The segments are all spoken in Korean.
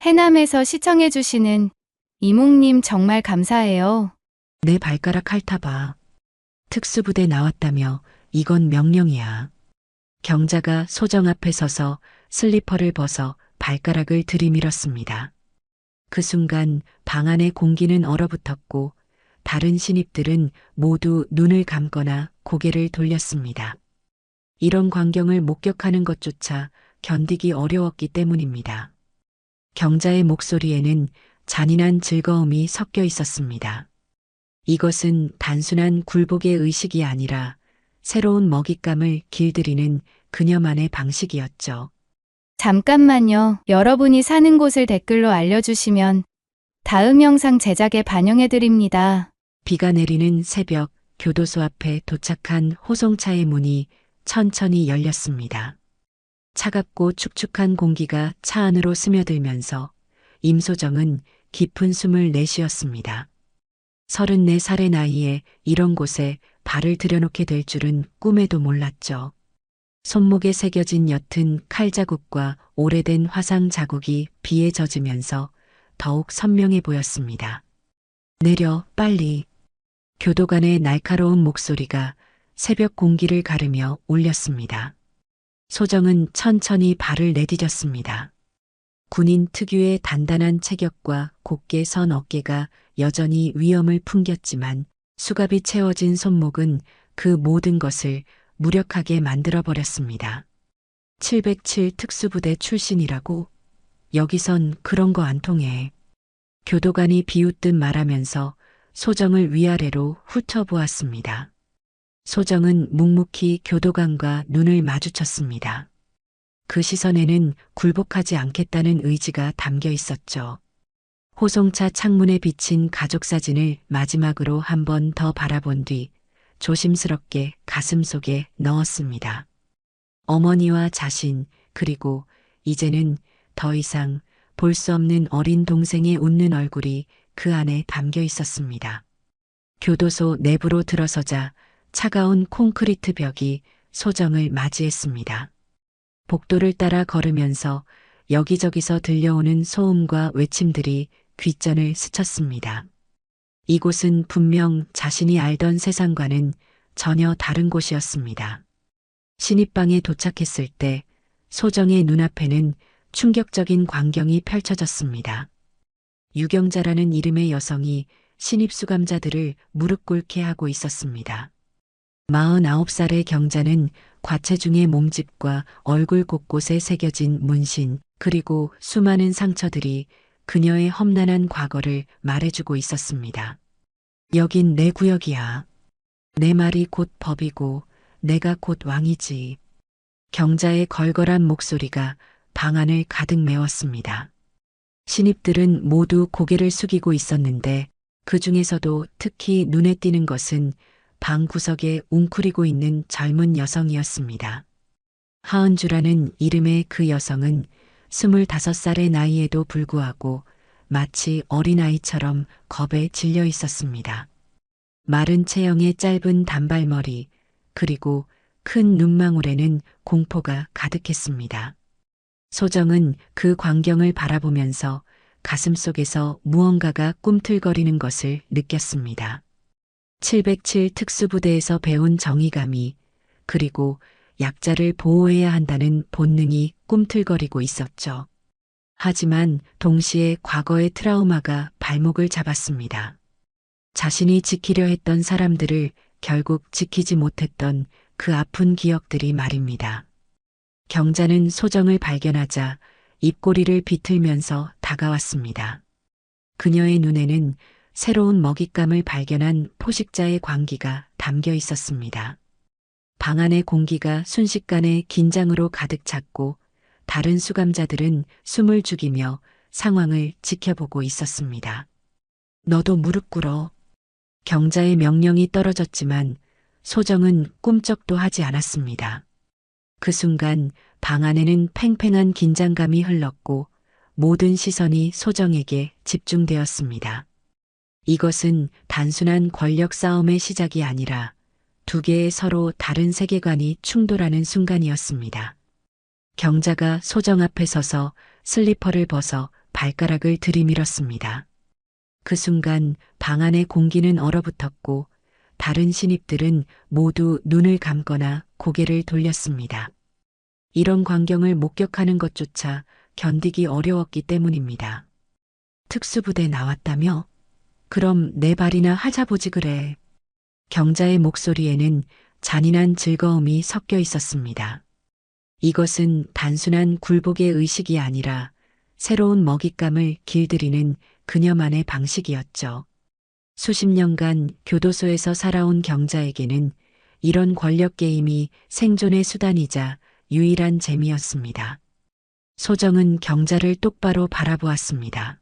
해남에서 시청해주시는 이몽님 정말 감사해요. 내 발가락 핥아봐. 특수부대 나왔다며 이건 명령이야. 경자가 소정 앞에 서서 슬리퍼를 벗어 발가락을 들이밀었습니다. 그 순간 방 안의 공기는 얼어붙었고 다른 신입들은 모두 눈을 감거나 고개를 돌렸습니다. 이런 광경을 목격하는 것조차 견디기 어려웠기 때문입니다. 경자의 목소리에는 잔인한 즐거움이 섞여 있었습니다. 이것은 단순한 굴복의 의식이 아니라 새로운 먹잇감을 길들이는 그녀만의 방식이었죠. 잠깐만요. 여러분이 사는 곳을 댓글로 알려주시면 다음 영상 제작에 반영해드립니다. 비가 내리는 새벽 교도소 앞에 도착한 호송차의 문이 천천히 열렸습니다. 차갑고 축축한 공기가 차 안으로 스며들면서 임소정은 깊은 숨을 내쉬었습니다. 34살의 나이에 이런 곳에 발을 들여놓게 될 줄은 꿈에도 몰랐죠. 손목에 새겨진 옅은 칼 자국과 오래된 화상 자국이 비에 젖으면서 더욱 선명해 보였습니다. 내려, 빨리. 교도관의 날카로운 목소리가 새벽 공기를 가르며 울렸습니다. 소정은 천천히 발을 내디뎠습니다. 군인 특유의 단단한 체격과 곧게 선 어깨가 여전히 위험을 풍겼지만 수갑이 채워진 손목은 그 모든 것을 무력하게 만들어버렸습니다. 707 특수부대 출신이라고? 여기선 그런 거 안 통해. 교도관이 비웃듯 말하면서 소정을 위아래로 훑어보았습니다. 소정은 묵묵히 교도관과 눈을 마주쳤습니다. 그 시선에는 굴복하지 않겠다는 의지가 담겨 있었죠. 호송차 창문에 비친 가족사진을 마지막으로 한 번 더 바라본 뒤 조심스럽게 가슴 속에 넣었습니다. 어머니와 자신, 그리고 이제는 더 이상 볼 수 없는 어린 동생의 웃는 얼굴이 그 안에 담겨 있었습니다. 교도소 내부로 들어서자 차가운 콘크리트 벽이 소정을 맞이했습니다. 복도를 따라 걸으면서 여기저기서 들려오는 소음과 외침들이 귓전을 스쳤습니다. 이곳은 분명 자신이 알던 세상과는 전혀 다른 곳이었습니다. 신입방에 도착했을 때 소정의 눈앞에는 충격적인 광경이 펼쳐졌습니다. 유경자라는 이름의 여성이 신입 수감자들을 무릎 꿇게 하고 있었습니다. 49살의 경자는 과체중의 몸집과 얼굴 곳곳에 새겨진 문신, 그리고 수많은 상처들이 그녀의 험난한 과거를 말해주고 있었습니다. 여긴 내 구역이야. 내 말이 곧 법이고 내가 곧 왕이지. 경자의 걸걸한 목소리가 방 안을 가득 메웠습니다. 신입들은 모두 고개를 숙이고 있었는데 그 중에서도 특히 눈에 띄는 것은 방 구석에 웅크리고 있는 젊은 여성이었습니다. 하은주라는 이름의 그 여성은 25살의 나이에도 불구하고 마치 어린아이처럼 겁에 질려 있었습니다. 마른 체형의 짧은 단발머리, 그리고 큰 눈망울에는 공포가 가득했습니다. 소정은 그 광경을 바라보면서 가슴속에서 무언가가 꿈틀거리는 것을 느꼈습니다. 707 특수부대에서 배운 정의감이, 그리고 약자를 보호해야 한다는 본능이 꿈틀거리고 있었죠. 하지만 동시에 과거의 트라우마가 발목을 잡았습니다. 자신이 지키려 했던 사람들을 결국 지키지 못했던 그 아픈 기억들이 말입니다. 경자는 소정을 발견하자 입꼬리를 비틀면서 다가왔습니다. 그녀의 눈에는 새로운 먹잇감을 발견한 포식자의 광기가 담겨 있었습니다. 방 안의 공기가 순식간에 긴장으로 가득 찼고 다른 수감자들은 숨을 죽이며 상황을 지켜보고 있었습니다. 너도 무릎 꿇어. 경자의 명령이 떨어졌지만 소정은 꿈쩍도 하지 않았습니다. 그 순간 방 안에는 팽팽한 긴장감이 흘렀고 모든 시선이 소정에게 집중되었습니다. 이것은 단순한 권력 싸움의 시작이 아니라 두 개의 서로 다른 세계관이 충돌하는 순간이었습니다. 경자가 소정 앞에 서서 슬리퍼를 벗어 발가락을 들이밀었습니다. 그 순간 방 안의 공기는 얼어붙었고 다른 신입들은 모두 눈을 감거나 고개를 돌렸습니다. 이런 광경을 목격하는 것조차 견디기 어려웠기 때문입니다. 특수부대 나왔다며? 그럼 내 발이나 하자보지 그래. 경자의 목소리에는 잔인한 즐거움이 섞여 있었습니다. 이것은 단순한 굴복의 의식이 아니라 새로운 먹잇감을 길들이는 그녀만의 방식이었죠. 수십 년간 교도소에서 살아온 경자에게는 이런 권력 게임이 생존의 수단이자 유일한 재미였습니다. 소정은 경자를 똑바로 바라보았습니다.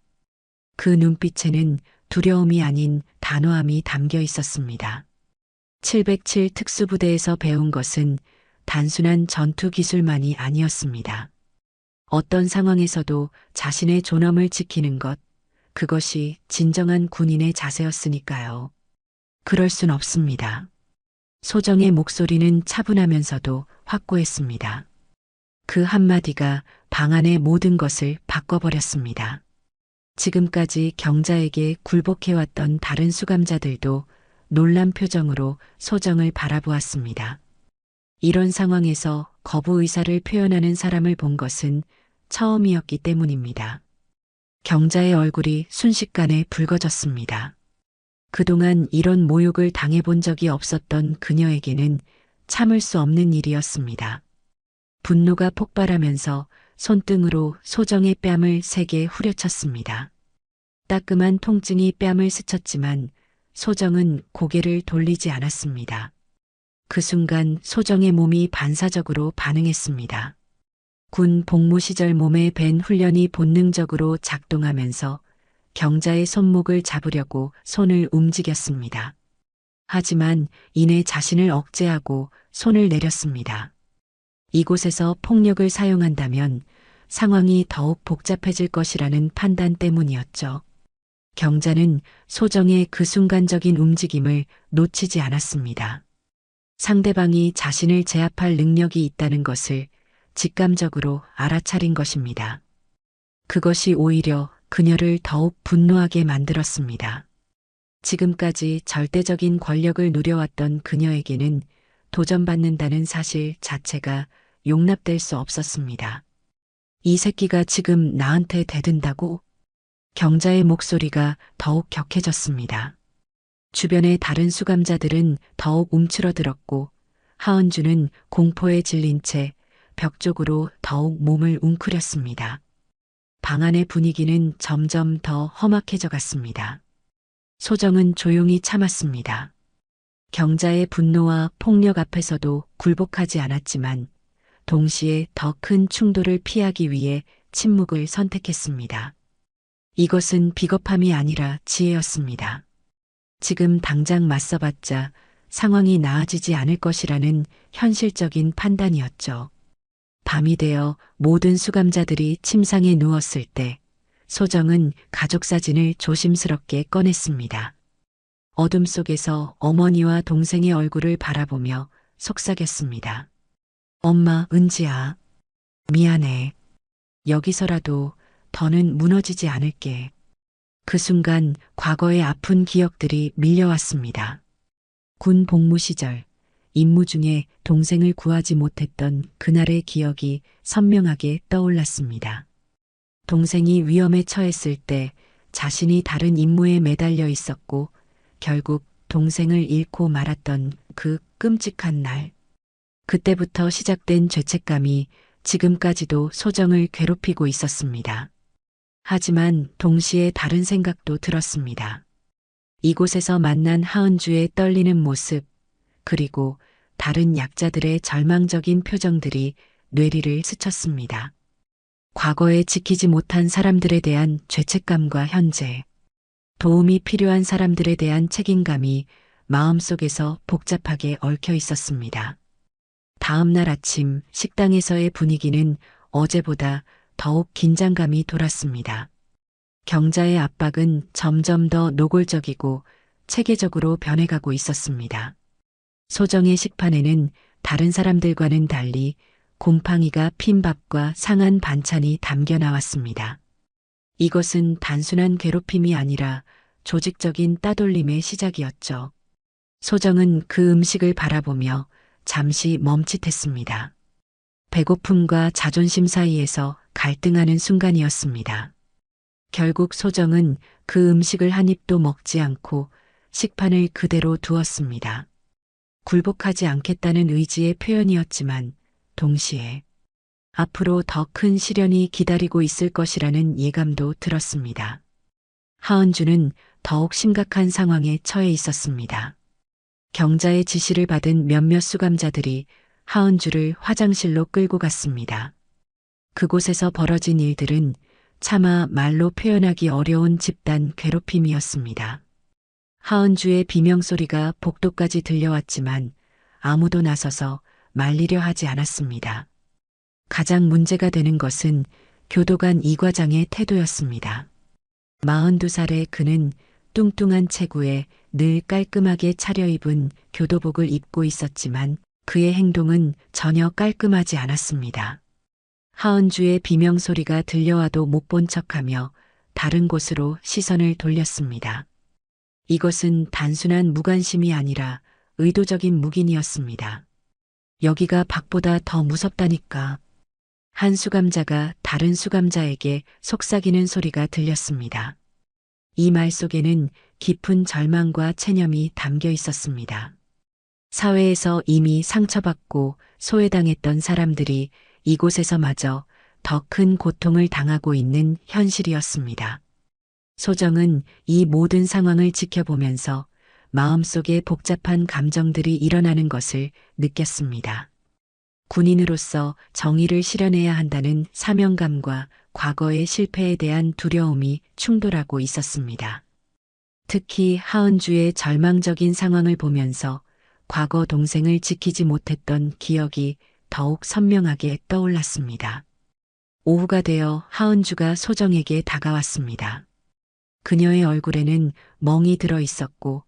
그 눈빛에는 두려움이 아닌 단호함이 담겨 있었습니다. 707 특수부대에서 배운 것은 단순한 전투 기술만이 아니었습니다. 어떤 상황에서도 자신의 존엄을 지키는 것, 그것이 진정한 군인의 자세였으니까요. 그럴 순 없습니다. 소정의 목소리는 차분하면서도 확고했습니다. 그 한마디가 방 안의 모든 것을 바꿔버렸습니다. 지금까지 경자에게 굴복해왔던 다른 수감자들도 놀란 표정으로 소정을 바라보았습니다. 이런 상황에서 거부 의사를 표현하는 사람을 본 것은 처음이었기 때문입니다. 경자의 얼굴이 순식간에 붉어졌습니다. 그동안 이런 모욕을 당해본 적이 없었던 그녀에게는 참을 수 없는 일이었습니다. 분노가 폭발하면서 손등으로 소정의 뺨을 세게 후려쳤습니다. 따끔한 통증이 뺨을 스쳤지만 소정은 고개를 돌리지 않았습니다. 그 순간 소정의 몸이 반사적으로 반응했습니다. 군 복무 시절 몸에 밴 훈련이 본능적으로 작동하면서 경자의 손목을 잡으려고 손을 움직였습니다. 하지만 이내 자신을 억제하고 손을 내렸습니다. 이곳에서 폭력을 사용한다면 상황이 더욱 복잡해질 것이라는 판단 때문이었죠. 경자는 소정의 그 순간적인 움직임을 놓치지 않았습니다. 상대방이 자신을 제압할 능력이 있다는 것을 직감적으로 알아차린 것입니다. 그것이 오히려 그녀를 더욱 분노하게 만들었습니다. 지금까지 절대적인 권력을 누려왔던 그녀에게는 도전받는다는 사실 자체가 용납될 수 없었습니다. 이 새끼가 지금 나한테 대든다고? 경자의 목소리가 더욱 격해졌습니다. 주변의 다른 수감자들은 더욱 움츠러들었고 하은주는 공포에 질린 채 벽 쪽으로 더욱 몸을 웅크렸습니다. 방 안의 분위기는 점점 더 험악해져 갔습니다. 소정은 조용히 참았습니다. 경자의 분노와 폭력 앞에서도 굴복하지 않았지만 동시에 더 큰 충돌을 피하기 위해 침묵을 선택했습니다. 이것은 비겁함이 아니라 지혜였습니다. 지금 당장 맞서봤자 상황이 나아지지 않을 것이라는 현실적인 판단이었죠. 밤이 되어 모든 수감자들이 침상에 누웠을 때 소정은 가족 사진을 조심스럽게 꺼냈습니다. 어둠 속에서 어머니와 동생의 얼굴을 바라보며 속삭였습니다. 엄마, 은지야. 미안해. 여기서라도 더는 무너지지 않을게. 그 순간 과거의 아픈 기억들이 밀려왔습니다. 군 복무 시절 임무 중에 동생을 구하지 못했던 그날의 기억이 선명하게 떠올랐습니다. 동생이 위험에 처했을 때 자신이 다른 임무에 매달려 있었고 결국 동생을 잃고 말았던 그 끔찍한 날. 그때부터 시작된 죄책감이 지금까지도 소정을 괴롭히고 있었습니다. 하지만 동시에 다른 생각도 들었습니다. 이곳에서 만난 하은주의 떨리는 모습, 그리고 다른 약자들의 절망적인 표정들이 뇌리를 스쳤습니다. 과거에 지키지 못한 사람들에 대한 죄책감과 현재, 도움이 필요한 사람들에 대한 책임감이 마음속에서 복잡하게 얽혀 있었습니다. 다음 날 아침 식당에서의 분위기는 어제보다 더욱 긴장감이 돌았습니다. 경자의 압박은 점점 더 노골적이고 체계적으로 변해가고 있었습니다. 소정의 식판에는 다른 사람들과는 달리 곰팡이가 핀 밥과 상한 반찬이 담겨 나왔습니다. 이것은 단순한 괴롭힘이 아니라 조직적인 따돌림의 시작이었죠. 소정은 그 음식을 바라보며 잠시 멈칫했습니다. 배고픔과 자존심 사이에서 갈등하는 순간이었습니다. 결국 소정은 그 음식을 한 입도 먹지 않고 식판을 그대로 두었습니다. 굴복하지 않겠다는 의지의 표현이었지만 동시에 앞으로 더 큰 시련이 기다리고 있을 것이라는 예감도 들었습니다. 하은주는 더욱 심각한 상황에 처해 있었습니다. 경자의 지시를 받은 몇몇 수감자들이 하은주를 화장실로 끌고 갔습니다. 그곳에서 벌어진 일들은 차마 말로 표현하기 어려운 집단 괴롭힘이었습니다. 하은주의 비명소리가 복도까지 들려왔지만 아무도 나서서 말리려 하지 않았습니다. 가장 문제가 되는 것은 교도관 이 과장의 태도였습니다. 42살의 그는 뚱뚱한 체구에 늘 깔끔하게 차려입은 교도복을 입고 있었지만 그의 행동은 전혀 깔끔하지 않았습니다. 하은주의 비명소리가 들려와도 못 본 척하며 다른 곳으로 시선을 돌렸습니다. 이것은 단순한 무관심이 아니라 의도적인 묵인이었습니다. 여기가 밖보다 더 무섭다니까. 한 수감자가 다른 수감자에게 속삭이는 소리가 들렸습니다. 이 말 속에는 깊은 절망과 체념이 담겨 있었습니다. 사회에서 이미 상처받고 소외당했던 사람들이 이곳에서마저 더 큰 고통을 당하고 있는 현실이었습니다. 소정은 이 모든 상황을 지켜보면서 마음속에 복잡한 감정들이 일어나는 것을 느꼈습니다. 군인으로서 정의를 실현해야 한다는 사명감과 과거의 실패에 대한 두려움이 충돌하고 있었습니다. 특히 하은주의 절망적인 상황을 보면서 과거 동생을 지키지 못했던 기억이 더욱 선명하게 떠올랐습니다. 오후가 되어 하은주가 소정에게 다가왔습니다. 그녀의 얼굴에는 멍이 들어 있었고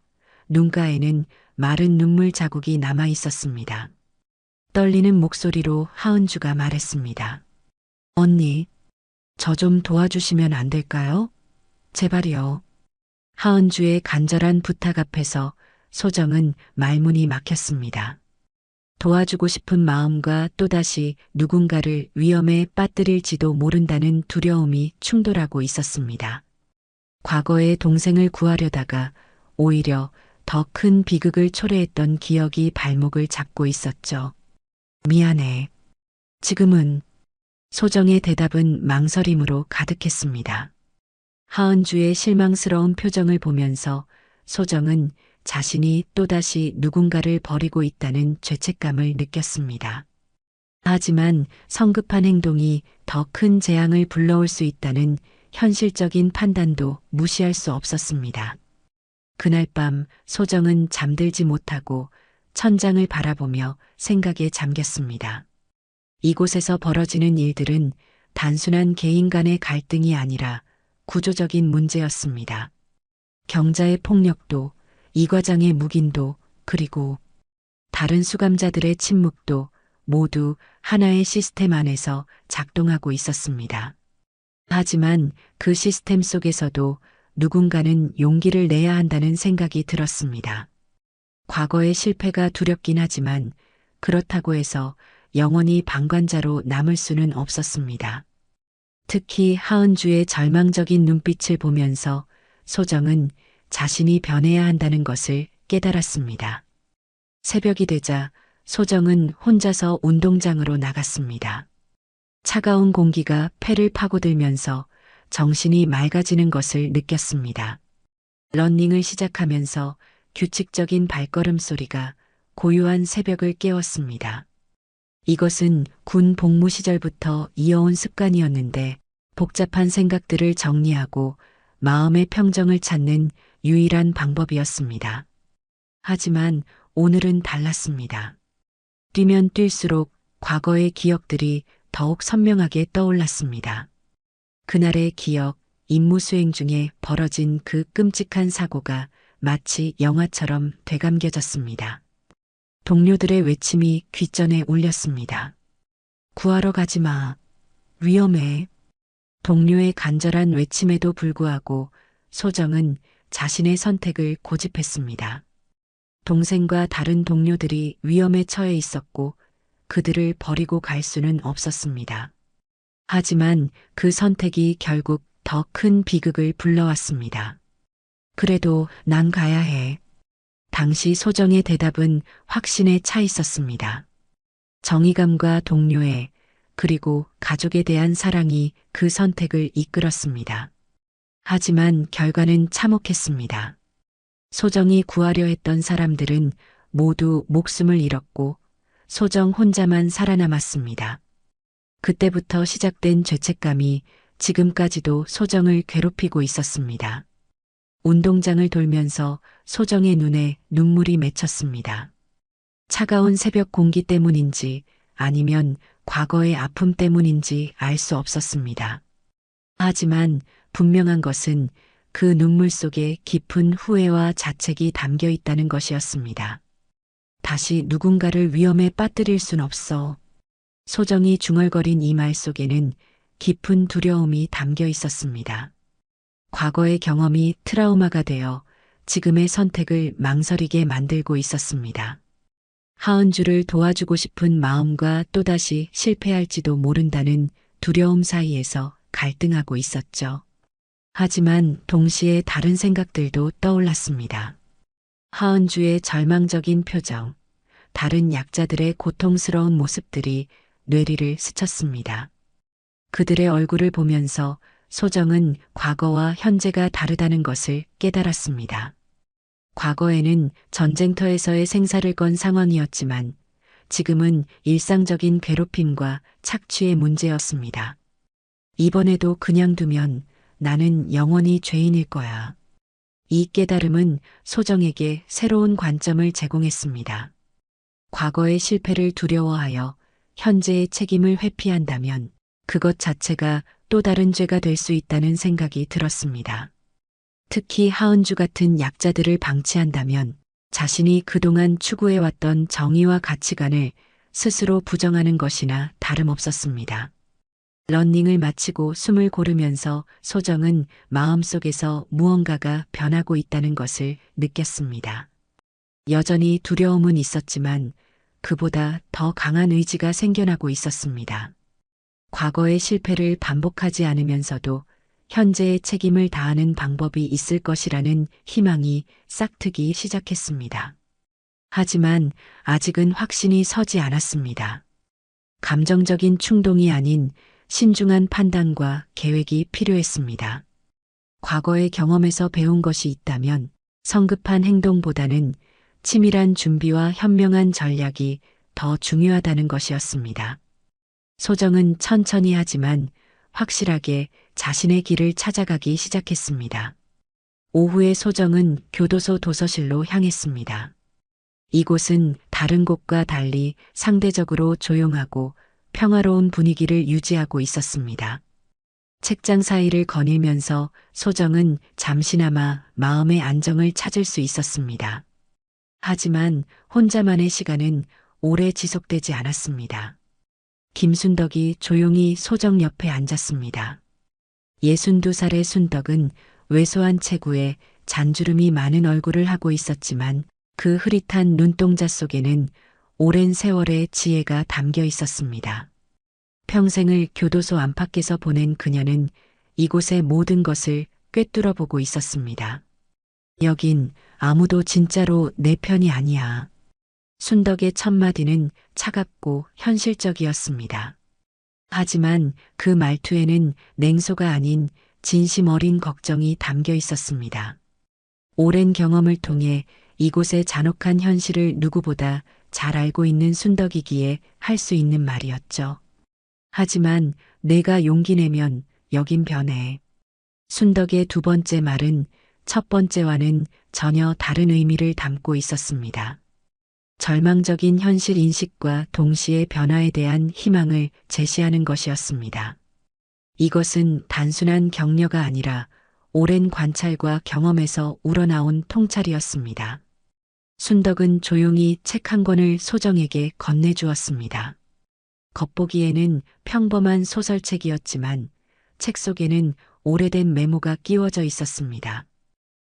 눈가에는 마른 눈물 자국이 남아 있었습니다. 떨리는 목소리로 하은주가 말했습니다. 언니, 저 좀 도와주시면 안 될까요? 제발이요. 하은주의 간절한 부탁 앞에서 소정은 말문이 막혔습니다. 도와주고 싶은 마음과 또다시 누군가를 위험에 빠뜨릴지도 모른다는 두려움이 충돌하고 있었습니다. 과거의 동생을 구하려다가 오히려 더 큰 비극을 초래했던 기억이 발목을 잡고 있었죠. 미안해. 지금은 소정의 대답은 망설임으로 가득했습니다. 하은주의 실망스러운 표정을 보면서 소정은 자신이 또다시 누군가를 버리고 있다는 죄책감을 느꼈습니다. 하지만 성급한 행동이 더 큰 재앙을 불러올 수 있다는 현실적인 판단도 무시할 수 없었습니다. 그날 밤 소정은 잠들지 못하고 천장을 바라보며 생각에 잠겼습니다. 이곳에서 벌어지는 일들은 단순한 개인 간의 갈등이 아니라 구조적인 문제였습니다. 경자의 폭력도, 이 과장의 묵인도, 그리고 다른 수감자들의 침묵도 모두 하나의 시스템 안에서 작동하고 있었습니다. 하지만 그 시스템 속에서도 누군가는 용기를 내야 한다는 생각이 들었습니다. 과거의 실패가 두렵긴 하지만 그렇다고 해서 영원히 방관자로 남을 수는 없었습니다. 특히 하은주의 절망적인 눈빛을 보면서 소정은 자신이 변해야 한다는 것을 깨달았습니다. 새벽이 되자 소정은 혼자서 운동장으로 나갔습니다. 차가운 공기가 폐를 파고들면서 정신이 맑아지는 것을 느꼈습니다. 러닝을 시작하면서 규칙적인 발걸음 소리가 고요한 새벽을 깨웠습니다. 이것은 군 복무 시절부터 이어온 습관이었는데 복잡한 생각들을 정리하고 마음의 평정을 찾는 유일한 방법이었습니다. 하지만 오늘은 달랐습니다. 뛰면 뛸수록 과거의 기억들이 더욱 선명하게 떠올랐습니다. 그날의 기억, 임무 수행 중에 벌어진 그 끔찍한 사고가 마치 영화처럼 되감겨졌습니다. 동료들의 외침이 귓전에 울렸습니다. 구하러 가지 마. 위험해. 동료의 간절한 외침에도 불구하고 소정은 자신의 선택을 고집했습니다. 동생과 다른 동료들이 위험에 처해 있었고 그들을 버리고 갈 수는 없었습니다. 하지만 그 선택이 결국 더 큰 비극을 불러왔습니다. 그래도 난 가야 해. 당시 소정의 대답은 확신에 차 있었습니다. 정의감과 동료애, 그리고 가족에 대한 사랑이 그 선택을 이끌었습니다. 하지만 결과는 참혹했습니다. 소정이 구하려 했던 사람들은 모두 목숨을 잃었고 소정 혼자만 살아남았습니다. 그때부터 시작된 죄책감이 지금까지도 소정을 괴롭히고 있었습니다. 운동장을 돌면서 소정의 눈에 눈물이 맺혔습니다. 차가운 새벽 공기 때문인지 아니면 과거의 아픔 때문인지 알 수 없었습니다. 하지만 분명한 것은 그 눈물 속에 깊은 후회와 자책이 담겨 있다는 것이었습니다. 다시 누군가를 위험에 빠뜨릴 순 없어. 소정이 중얼거린 이 말 속에는 깊은 두려움이 담겨 있었습니다. 과거의 경험이 트라우마가 되어 지금의 선택을 망설이게 만들고 있었습니다. 하은주를 도와주고 싶은 마음과 또다시 실패할지도 모른다는 두려움 사이에서 갈등하고 있었죠. 하지만 동시에 다른 생각들도 떠올랐습니다. 하은주의 절망적인 표정, 다른 약자들의 고통스러운 모습들이 뇌리를 스쳤습니다. 그들의 얼굴을 보면서 소정은 과거와 현재가 다르다는 것을 깨달았습니다. 과거에는 전쟁터에서의 생사를 건 상황이었지만 지금은 일상적인 괴롭힘과 착취의 문제였습니다. 이번에도 그냥 두면 나는 영원히 죄인일 거야. 이 깨달음은 소정에게 새로운 관점을 제공했습니다. 과거의 실패를 두려워하여 현재의 책임을 회피한다면 그것 자체가 또 다른 죄가 될 수 있다는 생각이 들었습니다. 특히 하은주 같은 약자들을 방치한다면 자신이 그동안 추구해왔던 정의와 가치관을 스스로 부정하는 것이나 다름없었습니다. 러닝을 마치고 숨을 고르면서 소정은 마음속에서 무언가가 변하고 있다는 것을 느꼈습니다. 여전히 두려움은 있었지만 그보다 더 강한 의지가 생겨나고 있었습니다. 과거의 실패를 반복하지 않으면서도 현재의 책임을 다하는 방법이 있을 것이라는 희망이 싹트기 시작했습니다. 하지만 아직은 확신이 서지 않았습니다. 감정적인 충동이 아닌 신중한 판단과 계획이 필요했습니다. 과거의 경험에서 배운 것이 있다면 성급한 행동보다는 치밀한 준비와 현명한 전략이 더 중요하다는 것이었습니다. 소정은 천천히 하지만 확실하게 자신의 길을 찾아가기 시작했습니다. 오후에 소정은 교도소 도서실로 향했습니다. 이곳은 다른 곳과 달리 상대적으로 조용하고 평화로운 분위기를 유지하고 있었습니다. 책장 사이를 거닐면서 소정은 잠시나마 마음의 안정을 찾을 수 있었습니다. 하지만 혼자만의 시간은 오래 지속되지 않았습니다. 김순덕이 조용히 소정 옆에 앉았습니다. 62살의 순덕은 왜소한 체구에 잔주름이 많은 얼굴을 하고 있었지만 그 흐릿한 눈동자 속에는 오랜 세월의 지혜가 담겨 있었습니다. 평생을 교도소 안팎에서 보낸 그녀는 이곳의 모든 것을 꿰뚫어 보고 있었습니다. 여긴 아무도 진짜로 내 편이 아니야. 순덕의 첫마디는 차갑고 현실적이었습니다. 하지만 그 말투에는 냉소가 아닌 진심 어린 걱정이 담겨 있었습니다. 오랜 경험을 통해 이곳의 잔혹한 현실을 누구보다 잘 알고 있는 순덕이기에 할 수 있는 말이었죠. 하지만 내가 용기 내면 여긴 변해. 순덕의 두 번째 말은 첫 번째와는 전혀 다른 의미를 담고 있었습니다. 절망적인 현실 인식과 동시에 변화에 대한 희망을 제시하는 것이었습니다. 이것은 단순한 격려가 아니라 오랜 관찰과 경험에서 우러나온 통찰이었습니다. 순덕은 조용히 책 한 권을 소정에게 건네주었습니다. 겉보기에는 평범한 소설책이었지만 책 속에는 오래된 메모가 끼워져 있었습니다.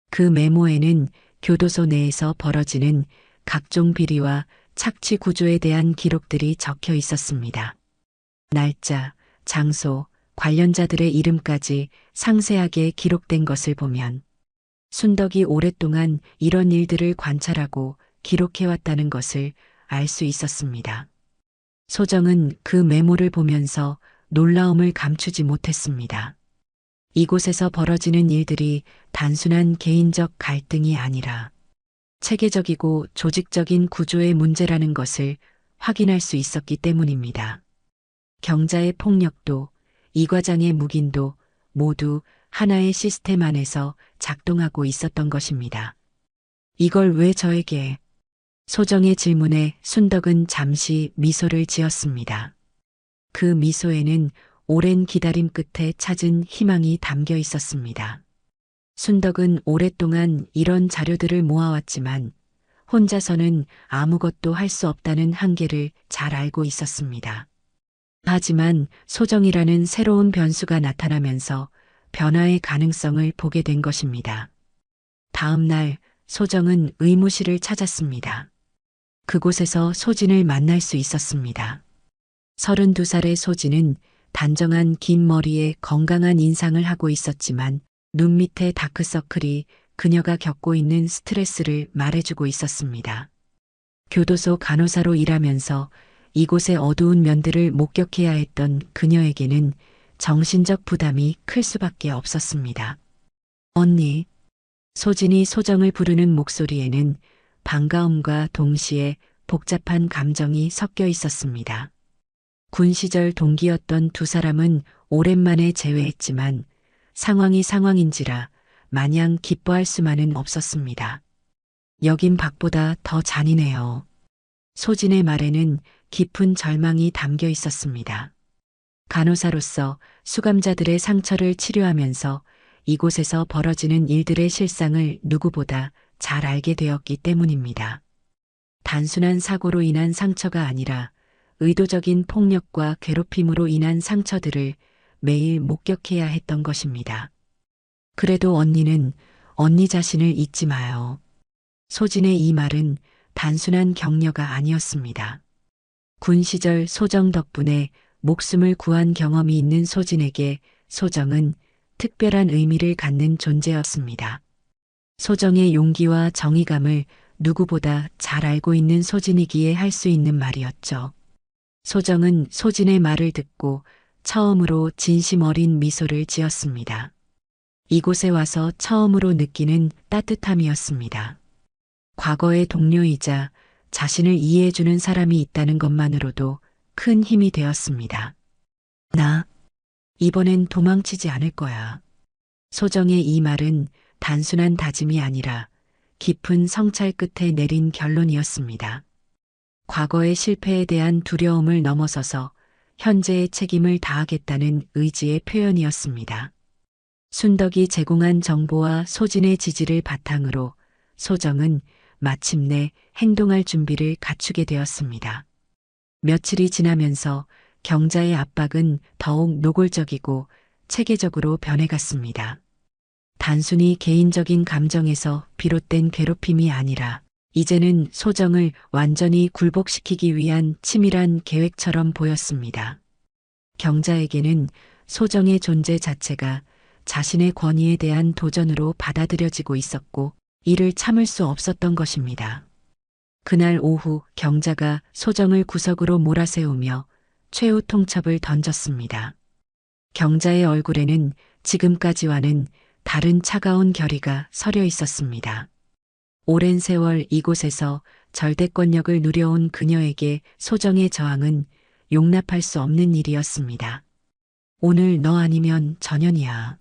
그 메모에는 교도소 내에서 벌어지는 각종 비리와 착취 구조에 대한 기록들이 적혀 있었습니다. 날짜, 장소, 관련자들의 이름까지 상세하게 기록된 것을 보면 순덕이 오랫동안 이런 일들을 관찰하고 기록해왔다는 것을 알 수 있었습니다. 소정은 그 메모를 보면서 놀라움을 감추지 못했습니다. 이곳에서 벌어지는 일들이 단순한 개인적 갈등이 아니라 체계적이고 조직적인 구조의 문제라는 것을 확인할 수 있었기 때문입니다. 경자의 폭력도 이 과장의 묵인도 모두 하나의 시스템 안에서 작동하고 있었던 것입니다. 이걸 왜 저에게? 소정의 질문에 순덕은 잠시 미소를 지었습니다. 그 미소에는 오랜 기다림 끝에 찾은 희망이 담겨 있었습니다. 순덕은 오랫동안 이런 자료들을 모아왔지만 혼자서는 아무것도 할 수 없다는 한계를 잘 알고 있었습니다. 하지만 소정이라는 새로운 변수가 나타나면서 변화의 가능성을 보게 된 것입니다. 다음 날 소정은 의무실을 찾았습니다. 그곳에서 소진을 만날 수 있었습니다. 32살의 소진은 단정한 긴 머리에 건강한 인상을 하고 있었지만 눈 밑에 다크서클이 그녀가 겪고 있는 스트레스를 말해주고 있었습니다. 교도소 간호사로 일하면서 이곳의 어두운 면들을 목격해야 했던 그녀에게는 정신적 부담이 클 수밖에 없었습니다. 언니. 소진이 소정을 부르는 목소리에는 반가움과 동시에 복잡한 감정이 섞여 있었습니다. 군 시절 동기였던 두 사람은 오랜만에 재회했지만 상황이 상황인지라 마냥 기뻐할 수만은 없었습니다. 여긴 밖보다 더 잔인해요. 소진의 말에는 깊은 절망이 담겨 있었습니다. 간호사로서 수감자들의 상처를 치료하면서 이곳에서 벌어지는 일들의 실상을 누구보다 잘 알게 되었기 때문입니다. 단순한 사고로 인한 상처가 아니라 의도적인 폭력과 괴롭힘으로 인한 상처들을 매일 목격해야 했던 것입니다. 그래도 언니는 언니 자신을 잊지 마요. 소진의 이 말은 단순한 격려가 아니었습니다. 군 시절 소정 덕분에 목숨을 구한 경험이 있는 소진에게 소정은 특별한 의미를 갖는 존재였습니다. 소정의 용기와 정의감을 누구보다 잘 알고 있는 소진이기에 할 수 있는 말이었죠. 소정은 소진의 말을 듣고 처음으로 진심 어린 미소를 지었습니다. 이곳에 와서 처음으로 느끼는 따뜻함이었습니다. 과거의 동료이자 자신을 이해해주는 사람이 있다는 것만으로도 큰 힘이 되었습니다. 나, 이번엔 도망치지 않을 거야. 소정의 이 말은 단순한 다짐이 아니라 깊은 성찰 끝에 내린 결론이었습니다. 과거의 실패에 대한 두려움을 넘어서서 현재의 책임을 다하겠다는 의지의 표현이었습니다. 순덕이 제공한 정보와 소진의 지지를 바탕으로 소정은 마침내 행동할 준비를 갖추게 되었습니다. 며칠이 지나면서 경자의 압박은 더욱 노골적이고 체계적으로 변해갔습니다. 단순히 개인적인 감정에서 비롯된 괴롭힘이 아니라 이제는 소정을 완전히 굴복시키기 위한 치밀한 계획처럼 보였습니다. 경자에게는 소정의 존재 자체가 자신의 권위에 대한 도전으로 받아들여지고 있었고 이를 참을 수 없었던 것입니다. 그날 오후 경자가 소정을 구석으로 몰아세우며 최후 통첩을 던졌습니다. 경자의 얼굴에는 지금까지와는 다른 차가운 결의가 서려 있었습니다. 오랜 세월 이곳에서 절대권력을 누려온 그녀에게 소정의 저항은 용납할 수 없는 일이었습니다. 오늘 너 아니면 전현이야.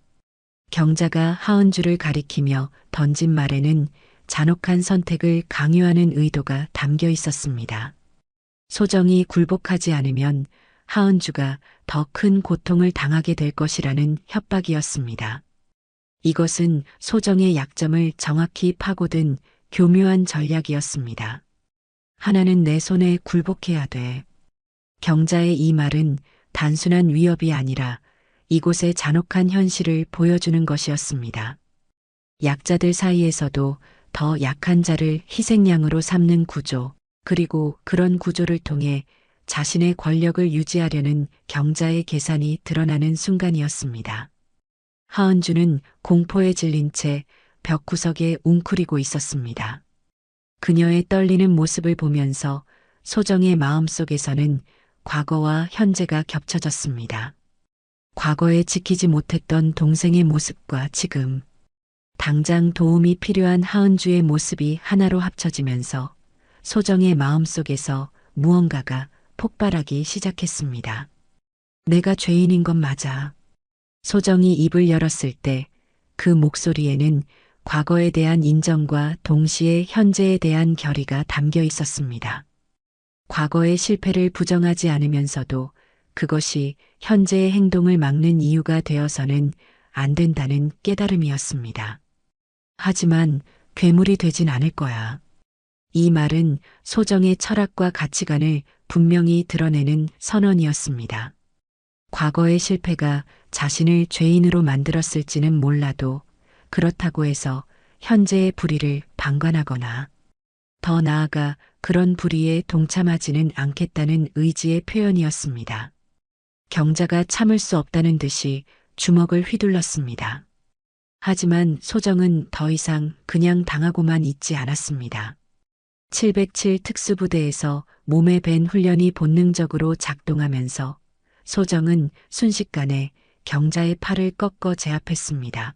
경자가 하은주를 가리키며 던진 말에는 잔혹한 선택을 강요하는 의도가 담겨 있었습니다. 소정이 굴복하지 않으면 하은주가 더 큰 고통을 당하게 될 것이라는 협박이었습니다. 이것은 소정의 약점을 정확히 파고든 교묘한 전략이었습니다. 하나는 내 손에 굴복해야 돼. 경자의 이 말은 단순한 위협이 아니라 이곳의 잔혹한 현실을 보여주는 것이었습니다. 약자들 사이에서도 더 약한 자를 희생양으로 삼는 구조, 그리고 그런 구조를 통해 자신의 권력을 유지하려는 경자의 계산이 드러나는 순간이었습니다. 하은주는 공포에 질린 채 벽구석에 웅크리고 있었습니다. 그녀의 떨리는 모습을 보면서 소정의 마음속에서는 과거와 현재가 겹쳐졌습니다. 과거에 지키지 못했던 동생의 모습과 지금, 당장 도움이 필요한 하은주의 모습이 하나로 합쳐지면서 소정의 마음속에서 무언가가 폭발하기 시작했습니다. 내가 죄인인 건 맞아. 소정이 입을 열었을 때 그 목소리에는 과거에 대한 인정과 동시에 현재에 대한 결의가 담겨 있었습니다. 과거의 실패를 부정하지 않으면서도 그것이 현재의 행동을 막는 이유가 되어서는 안 된다는 깨달음이었습니다. 하지만 괴물이 되진 않을 거야. 이 말은 소정의 철학과 가치관을 분명히 드러내는 선언이었습니다. 과거의 실패가 자신을 죄인으로 만들었을지는 몰라도 그렇다고 해서 현재의 불의를 방관하거나 더 나아가 그런 불의에 동참하지는 않겠다는 의지의 표현이었습니다. 경자가 참을 수 없다는 듯이 주먹을 휘둘렀습니다. 하지만 소정은 더 이상 그냥 당하고만 있지 않았습니다. 707 특수부대에서 몸에 밴 훈련이 본능적으로 작동하면서 소정은 순식간에 경자의 팔을 꺾어 제압했습니다.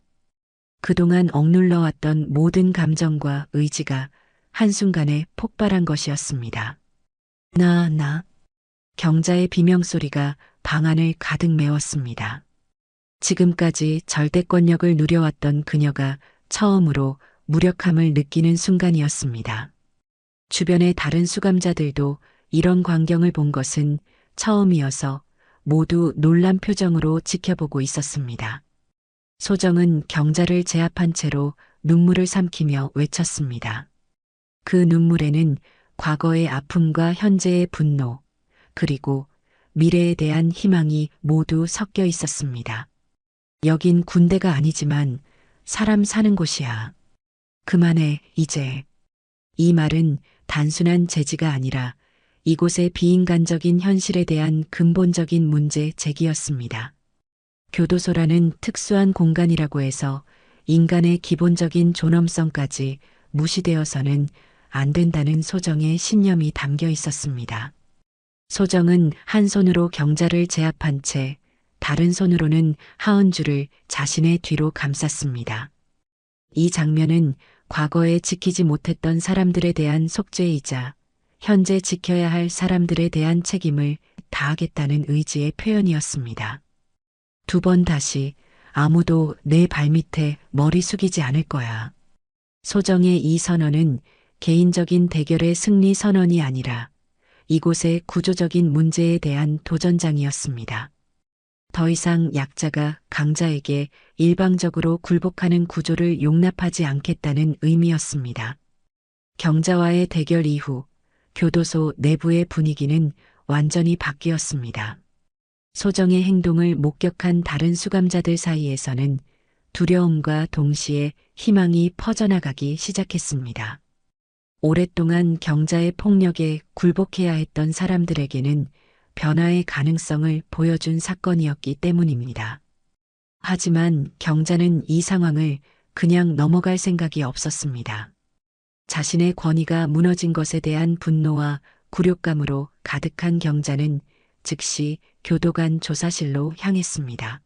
그동안 억눌러왔던 모든 감정과 의지가 한순간에 폭발한 것이었습니다. 나. 경자의 비명소리가 방 안을 가득 메웠습니다. 지금까지 절대권력을 누려왔던 그녀가 처음으로 무력함을 느끼는 순간이었습니다. 주변의 다른 수감자들도 이런 광경을 본 것은 처음이어서 모두 놀란 표정으로 지켜보고 있었습니다. 소정은 경자를 제압한 채로 눈물을 삼키며 외쳤습니다. 그 눈물에는 과거의 아픔과 현재의 분노, 그리고 미래에 대한 희망이 모두 섞여 있었습니다. 여긴 군대가 아니지만 사람 사는 곳이야. 그만해, 이제. 이 말은 단순한 제지가 아니라 이곳의 비인간적인 현실에 대한 근본적인 문제 제기였습니다. 교도소라는 특수한 공간이라고 해서 인간의 기본적인 존엄성까지 무시되어서는 안 된다는 소정의 신념이 담겨 있었습니다. 소정은 한 손으로 경자를 제압한 채 다른 손으로는 하은주를 자신의 뒤로 감쌌습니다. 이 장면은 과거에 지키지 못했던 사람들에 대한 속죄이자 현재 지켜야 할 사람들에 대한 책임을 다하겠다는 의지의 표현이었습니다. 두 번 다시 아무도 내 발밑에 머리 숙이지 않을 거야. 소정의 이 선언은 개인적인 대결의 승리 선언이 아니라 이곳의 구조적인 문제에 대한 도전장이었습니다. 더 이상 약자가 강자에게 일방적으로 굴복하는 구조를 용납하지 않겠다는 의미였습니다. 경자와의 대결 이후 교도소 내부의 분위기는 완전히 바뀌었습니다. 소정의 행동을 목격한 다른 수감자들 사이에서는 두려움과 동시에 희망이 퍼져나가기 시작했습니다. 오랫동안 경자의 폭력에 굴복해야 했던 사람들에게는 변화의 가능성을 보여준 사건이었기 때문입니다. 하지만 경자는 이 상황을 그냥 넘어갈 생각이 없었습니다. 자신의 권위가 무너진 것에 대한 분노와 굴욕감으로 가득한 경자는 즉시 교도관 조사실로 향했습니다.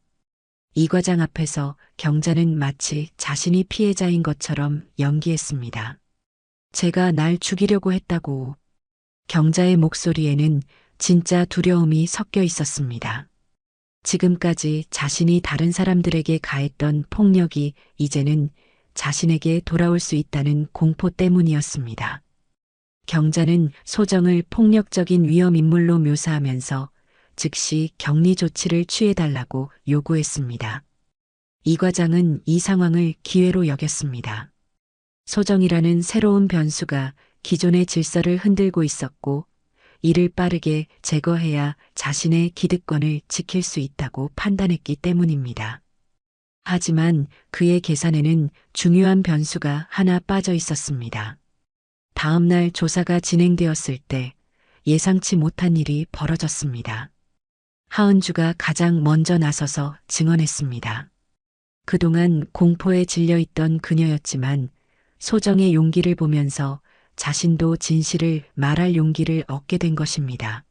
이 과장 앞에서 경자는 마치 자신이 피해자인 것처럼 연기했습니다. 제가 날 죽이려고 했다고. 경자의 목소리에는 진짜 두려움이 섞여 있었습니다. 지금까지 자신이 다른 사람들에게 가했던 폭력이 이제는 자신에게 돌아올 수 있다는 공포 때문이었습니다. 경자는 소정을 폭력적인 위험인물로 묘사하면서 즉시 격리 조치를 취해달라고 요구했습니다. 이 과장은 이 상황을 기회로 여겼습니다. 소정이라는 새로운 변수가 기존의 질서를 흔들고 있었고 이를 빠르게 제거해야 자신의 기득권을 지킬 수 있다고 판단했기 때문입니다. 하지만 그의 계산에는 중요한 변수가 하나 빠져 있었습니다. 다음 날 조사가 진행되었을 때 예상치 못한 일이 벌어졌습니다. 하은주가 가장 먼저 나서서 증언했습니다. 그동안 공포에 질려있던 그녀였지만 소정의 용기를 보면서 자신도 진실을 말할 용기를 얻게 된 것입니다.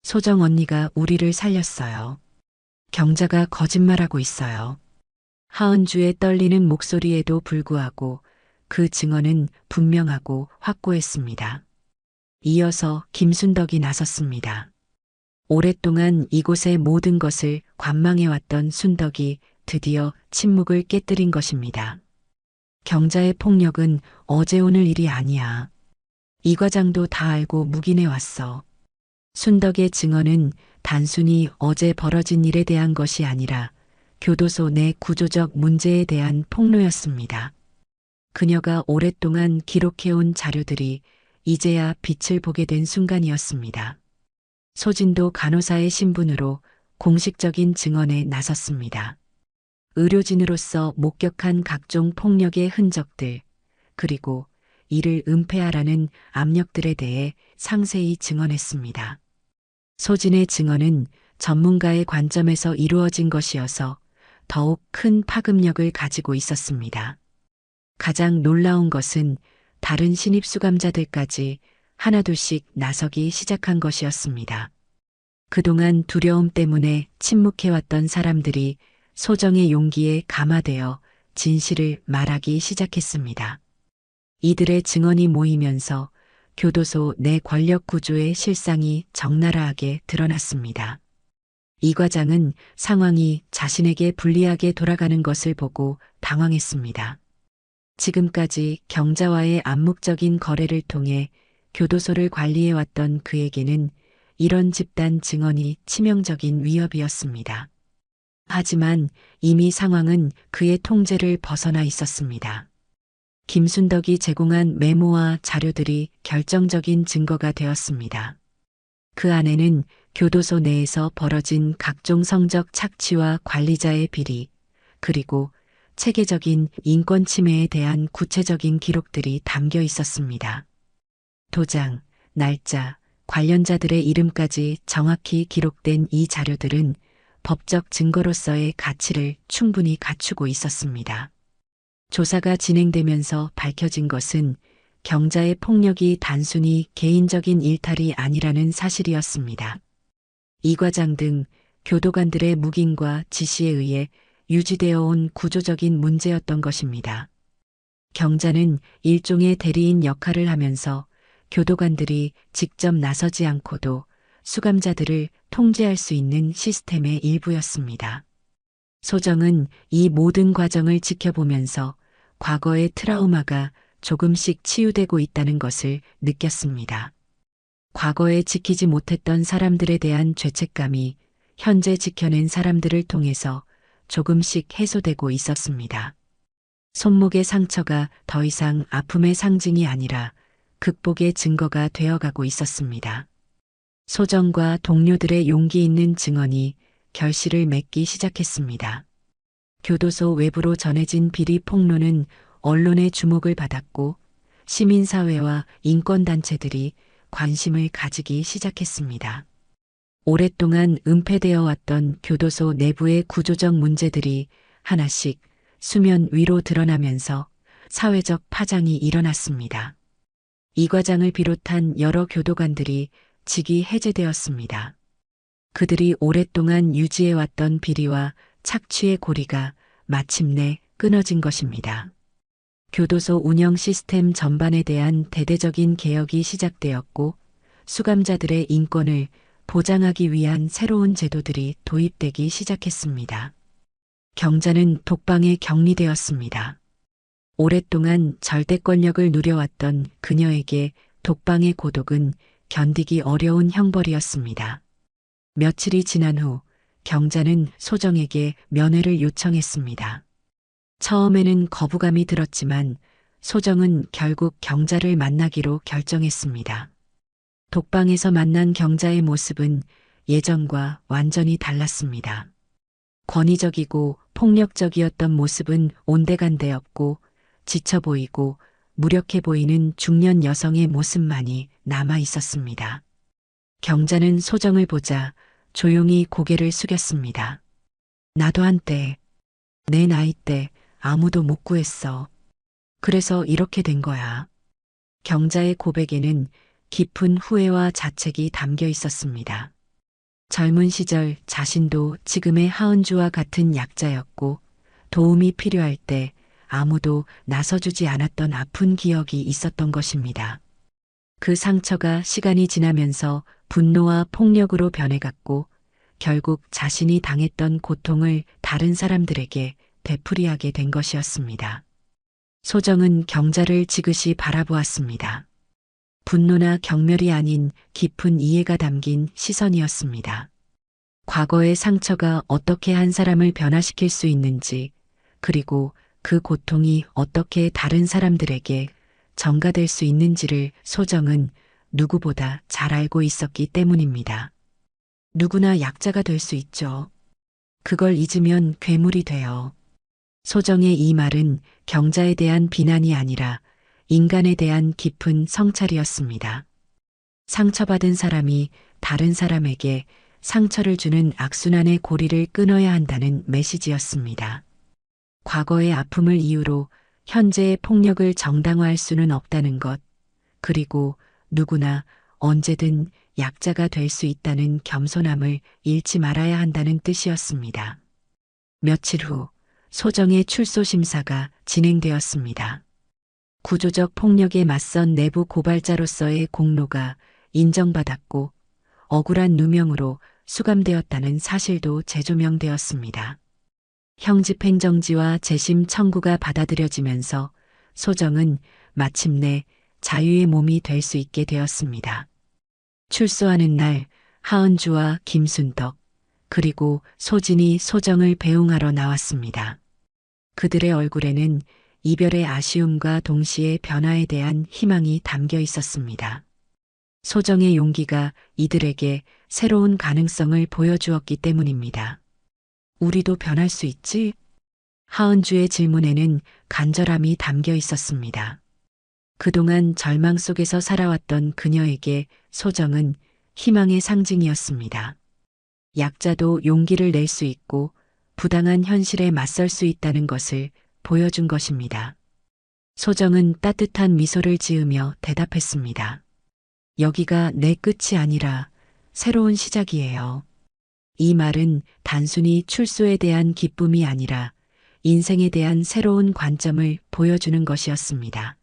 소정 언니가 우리를 살렸어요. 경자가 거짓말하고 있어요. 하은주의 떨리는 목소리에도 불구하고 그 증언은 분명하고 확고했습니다. 이어서 김순덕이 나섰습니다. 오랫동안 이곳의 모든 것을 관망해왔던 순덕이 드디어 침묵을 깨뜨린 것입니다. 경자의 폭력은 어제 오늘 일이 아니야. 이 과장도 다 알고 묵인해 왔어. 순덕의 증언은 단순히 어제 벌어진 일에 대한 것이 아니라 교도소 내 구조적 문제에 대한 폭로였습니다. 그녀가 오랫동안 기록해온 자료들이 이제야 빛을 보게 된 순간이었습니다. 소진도 간호사의 신분으로 공식적인 증언에 나섰습니다. 의료진으로서 목격한 각종 폭력의 흔적들, 그리고 이를 은폐하라는 압력들에 대해 상세히 증언했습니다. 소진의 증언은 전문가의 관점에서 이루어진 것이어서 더욱 큰 파급력을 가지고 있었습니다. 가장 놀라운 것은 다른 신입 수감자들까지 하나둘씩 나서기 시작한 것이었습니다. 그동안 두려움 때문에 침묵해왔던 사람들이 소정의 용기에 감화되어 진실을 말하기 시작했습니다. 이들의 증언이 모이면서 교도소 내 권력 구조의 실상이 적나라하게 드러났습니다. 이 과장은 상황이 자신에게 불리하게 돌아가는 것을 보고 당황했습니다. 지금까지 경자와의 암묵적인 거래를 통해 교도소를 관리해왔던 그에게는 이런 집단 증언이 치명적인 위협이었습니다. 하지만 이미 상황은 그의 통제를 벗어나 있었습니다. 김순덕이 제공한 메모와 자료들이 결정적인 증거가 되었습니다. 그 안에는 교도소 내에서 벌어진 각종 성적 착취와 관리자의 비리, 그리고 체계적인 인권 침해에 대한 구체적인 기록들이 담겨 있었습니다. 도장, 날짜, 관련자들의 이름까지 정확히 기록된 이 자료들은 법적 증거로서의 가치를 충분히 갖추고 있었습니다. 조사가 진행되면서 밝혀진 것은 경자의 폭력이 단순히 개인적인 일탈이 아니라는 사실이었습니다. 이 과장 등 교도관들의 묵인과 지시에 의해 유지되어 온 구조적인 문제였던 것입니다. 경자는 일종의 대리인 역할을 하면서 교도관들이 직접 나서지 않고도 수감자들을 통제할 수 있는 시스템의 일부였습니다. 소정은 이 모든 과정을 지켜보면서 과거의 트라우마가 조금씩 치유되고 있다는 것을 느꼈습니다. 과거에 지키지 못했던 사람들에 대한 죄책감이 현재 지켜낸 사람들을 통해서 조금씩 해소되고 있었습니다. 손목의 상처가 더 이상 아픔의 상징이 아니라 극복의 증거가 되어가고 있었습니다. 소정과 동료들의 용기 있는 증언이 결실을 맺기 시작했습니다. 교도소 외부로 전해진 비리 폭로는 언론의 주목을 받았고 시민사회와 인권단체들이 관심을 가지기 시작했습니다. 오랫동안 은폐되어 왔던 교도소 내부의 구조적 문제들이 하나씩 수면 위로 드러나면서 사회적 파장이 일어났습니다. 이 과장을 비롯한 여러 교도관들이 직위 해제되었습니다. 그들이 오랫동안 유지해왔던 비리와 착취의 고리가 마침내 끊어진 것입니다. 교도소 운영 시스템 전반에 대한 대대적인 개혁이 시작되었고 수감자들의 인권을 보장하기 위한 새로운 제도들이 도입되기 시작했습니다. 경자는 독방에 격리되었습니다. 오랫동안 절대 권력을 누려왔던 그녀에게 독방의 고독은 견디기 어려운 형벌이었습니다. 며칠이 지난 후 경자는 소정에게 면회를 요청했습니다. 처음에는 거부감이 들었지만 소정은 결국 경자를 만나기로 결정했습니다. 독방에서 만난 경자의 모습은 예전과 완전히 달랐습니다. 권위적이고 폭력적이었던 모습은 온데간데 없고 지쳐 보이고 무력해 보이는 중년 여성의 모습만이 남아 있었습니다. 경자는 소정을 보자 조용히 고개를 숙였습니다. 나도 한때, 내 나이 때 아무도 못 구했어. 그래서 이렇게 된 거야. 경자의 고백에는 깊은 후회와 자책이 담겨 있었습니다. 젊은 시절 자신도 지금의 하은주와 같은 약자였고 도움이 필요할 때 아무도 나서주지 않았던 아픈 기억이 있었던 것입니다. 그 상처가 시간이 지나면서 분노와 폭력으로 변해갔고 결국 자신이 당했던 고통을 다른 사람들에게 되풀이하게 된 것이었습니다. 소정은 경자를 지그시 바라보았습니다. 분노나 경멸이 아닌 깊은 이해가 담긴 시선이었습니다. 과거의 상처가 어떻게 한 사람을 변화시킬 수 있는지, 그리고 그 고통이 어떻게 다른 사람들에게 전가될 수 있는지를 소정은 누구보다 잘 알고 있었기 때문입니다. 누구나 약자가 될 수 있죠. 그걸 잊으면 괴물이 돼요. 소정의 이 말은 경자에 대한 비난이 아니라 인간에 대한 깊은 성찰이었습니다. 상처받은 사람이 다른 사람에게 상처를 주는 악순환의 고리를 끊어야 한다는 메시지였습니다. 과거의 아픔을 이유로 현재의 폭력을 정당화할 수는 없다는 것, 그리고 누구나 언제든 약자가 될 수 있다는 겸손함을 잃지 말아야 한다는 뜻이었습니다. 며칠 후 소정의 출소 심사가 진행되었습니다. 구조적 폭력에 맞선 내부 고발자로서의 공로가 인정받았고 억울한 누명으로 수감되었다는 사실도 재조명되었습니다. 형집행정지와 재심 청구가 받아들여지면서 소정은 마침내 자유의 몸이 될 수 있게 되었습니다. 출소하는 날 하은주와 김순덕 그리고 소진이 소정을 배웅하러 나왔습니다. 그들의 얼굴에는 이별의 아쉬움과 동시에 변화에 대한 희망이 담겨 있었습니다. 소정의 용기가 이들에게 새로운 가능성을 보여주었기 때문입니다. 우리도 변할 수 있지? 하은주의 질문에는 간절함이 담겨 있었습니다. 그동안 절망 속에서 살아왔던 그녀에게 소정은 희망의 상징이었습니다. 약자도 용기를 낼 수 있고 부당한 현실에 맞설 수 있다는 것을 보여준 것입니다. 소정은 따뜻한 미소를 지으며 대답했습니다. 여기가 내 끝이 아니라 새로운 시작이에요. 이 말은 단순히 출소에 대한 기쁨이 아니라 인생에 대한 새로운 관점을 보여주는 것이었습니다.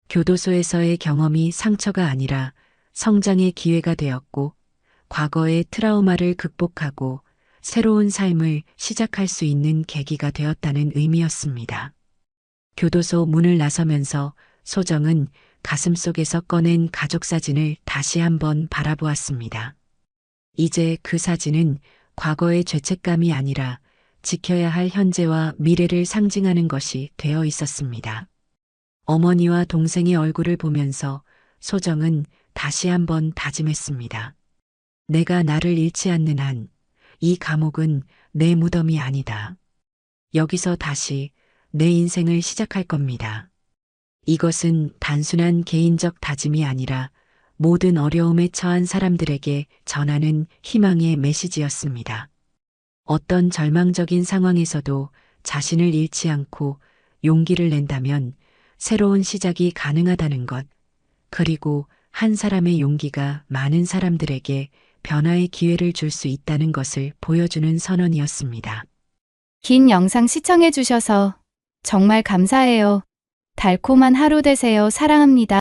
교도소에서의 경험이 상처가 아니라 성장의 기회가 되었고 과거의 트라우마를 극복하고 새로운 삶을 시작할 수 있는 계기가 되었다는 의미였습니다. 교도소 문을 나서면서 소정은 가슴속에서 꺼낸 가족 사진을 다시 한번 바라보았습니다. 이제 그 사진은 과거의 죄책감이 아니라 지켜야 할 현재와 미래를 상징하는 것이 되어 있었습니다. 어머니와 동생의 얼굴을 보면서 소정은 다시 한번 다짐했습니다. 내가 나를 잃지 않는 한 이 감옥은 내 무덤이 아니다. 여기서 다시 내 인생을 시작할 겁니다. 이것은 단순한 개인적 다짐이 아니라 모든 어려움에 처한 사람들에게 전하는 희망의 메시지였습니다. 어떤 절망적인 상황에서도 자신을 잃지 않고 용기를 낸다면 새로운 시작이 가능하다는 것, 그리고 한 사람의 용기가 많은 사람들에게 변화의 기회를 줄 수 있다는 것을 보여주는 선언이었습니다. 긴 영상 시청해주셔서 정말 감사해요. 달콤한 하루 되세요. 사랑합니다.